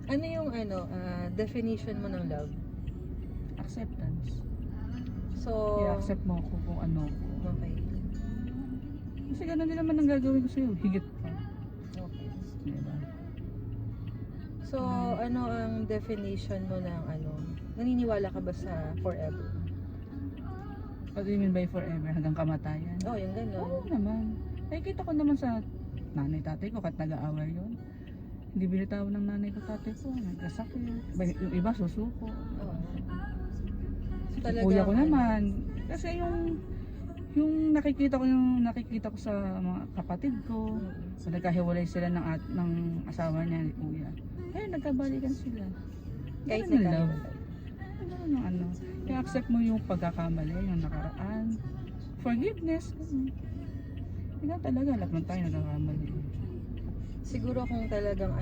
Ano yung definition mo ng love? Acceptance. So, I-accept mo ako kung ano ko. okay. Kasi ganun din naman ang gagawin ko sa'yo. Higit pa. Okay. Diba? So, ano ang definition mo ng naniniwala ka ba sa forever? What do you mean by forever? Hanggang kamatayan? Oh, yung gano'n. Oo naman. Nakikita ko naman sa nanay tatay ko kahit nag-aaway yun. Hindi binitawan ng nanay ko tatay ko. Nagkasakit. Yung iba susuko. Oo. So, Kuya ko naman. Kasi yung nakikita ko sa mga kapatid ko. So, nagkahiwalay sila ng asawa niya ni kuya. Eh, nagkabalikan sila. Kahit Ganun yung love. nagkahiwalay. I-accept mo yung pagkakamali, yung nakaraan. Forgiveness. Hindi talaga, lahat ng tayo nagkakamali. Siguro kung talagang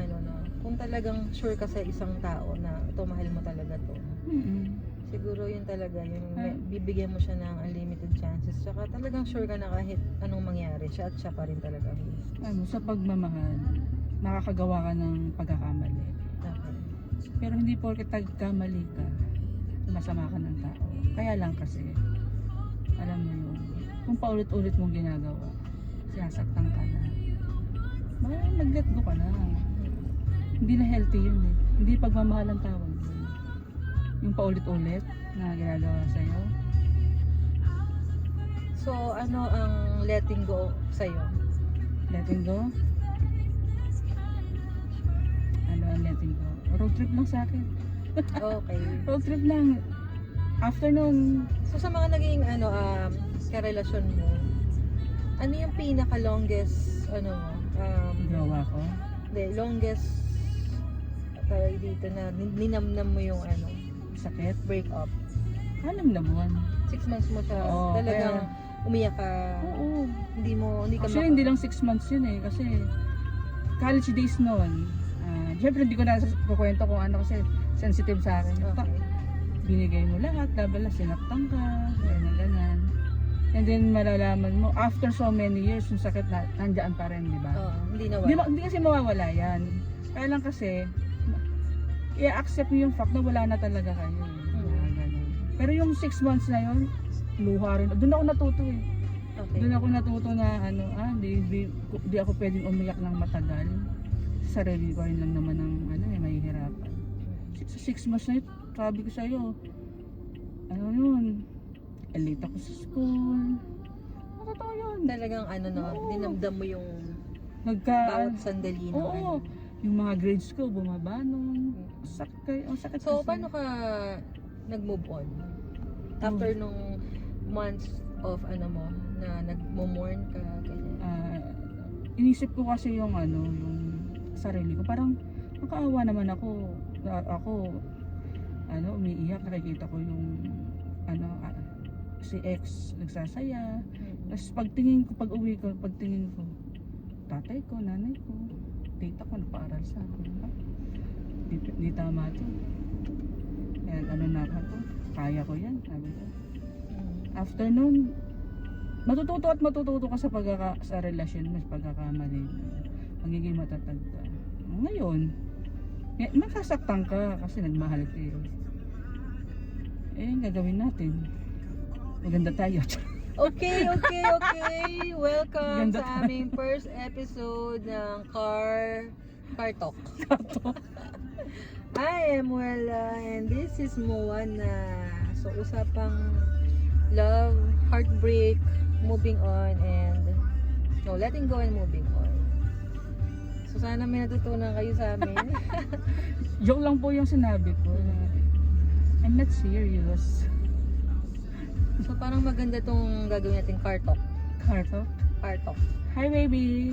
kung talagang sure ka sa isang tao na ito mahal mo talaga to. Siguro yun talaga, bibigyan mo siya ng unlimited chances. Tsaka talagang sure ka na kahit anong mangyari, siya at siya pa rin talaga. Sa pagmamahal, nakakagawa ka ng pagkakamali. Okay. Pero hindi porket nagkamali ka, masama ka ng tao. Kaya lang kasi, alam mo yun, kung paulit-ulit mong ginagawa, sinasaktan ka na. Nag-let go ka na. Hindi na healthy yun eh. Hindi pagmamahal ang tawag yun. Yung paulit-ulit na ginagawa sa'yo. So, ano ang letting go sa'yo? Letting go? Ano ang letting go? Road trip lang sa akin. Okay. Road trip lang. After nun, So, sa mga naging karelasyon mo, ano yung pinaka-longest, jowa ko. longest tawag dito na ninamnam mo yung Sakit. break up? 6 na buwan. 6 months mo siya Oo, talagang umiyak ka. Oo. Hindi ka Actually, hindi lang 6 months yun eh. Kasi college days noon. Siyempre, hindi ko na kukwento kung ano kasi sensitive sa akin. Okay. Binigay mo lahat, labala, sinaktan ka, ganyan. And then malalaman mo, after so many years, yung sakit na nandiyan pa rin, di ba? Oo, hindi nawala. Hindi kasi mawawala yan. Kaya lang kasi, i-accept mo yung fact na wala na talaga kayo. Ganun. Pero yung 6 months na yun, luha rin. Doon ako natuto eh. Okay. Doon ako natuto na di ako pwedeng umiyak ng matagal. Sarili ko rin lang naman ng mahihirapan. Sa 6 months na yun, sabi ko sa'yo, late ako sa school. Totoo yun. Talagang dinamdam mo yung Nagka, bawat sandali ng oo, yung mga grades ko bumaba nun. Sakit So, kasi. paano ka nag-move on? After nung months of na nag-mourn ka, ganyan. Inisip ko kasi yung sarili ko. Parang makaawa naman ako. Umiiyak. Nakikita ko yung si ex nagsasaya. Tapos pag-uwi ko, tatay ko, nanay ko, tita ko nagpaaral sa akin. Di tama to. Kaya na ako, kaya ko yan, sabi ko. After nun, matututo ka sa relasyon mo, sa pagkakamali. Magiging matatag ka. Ngayon, makasaktan ka kasi nagmahal ka eh. Gagawin natin. Maganda tayo. Okay. Welcome Ganda sa aming first episode ng Car Talk. I am Wella and this is Moana. So, usapang love, heartbreak, moving on, and letting go and moving on. So, sana may natutunan kayo sa amin. Joke lang po yung sinabi ko. I'm not serious. So, parang maganda tong gagawin natin Car Talk. Car talk? Car Talk. Hi baby!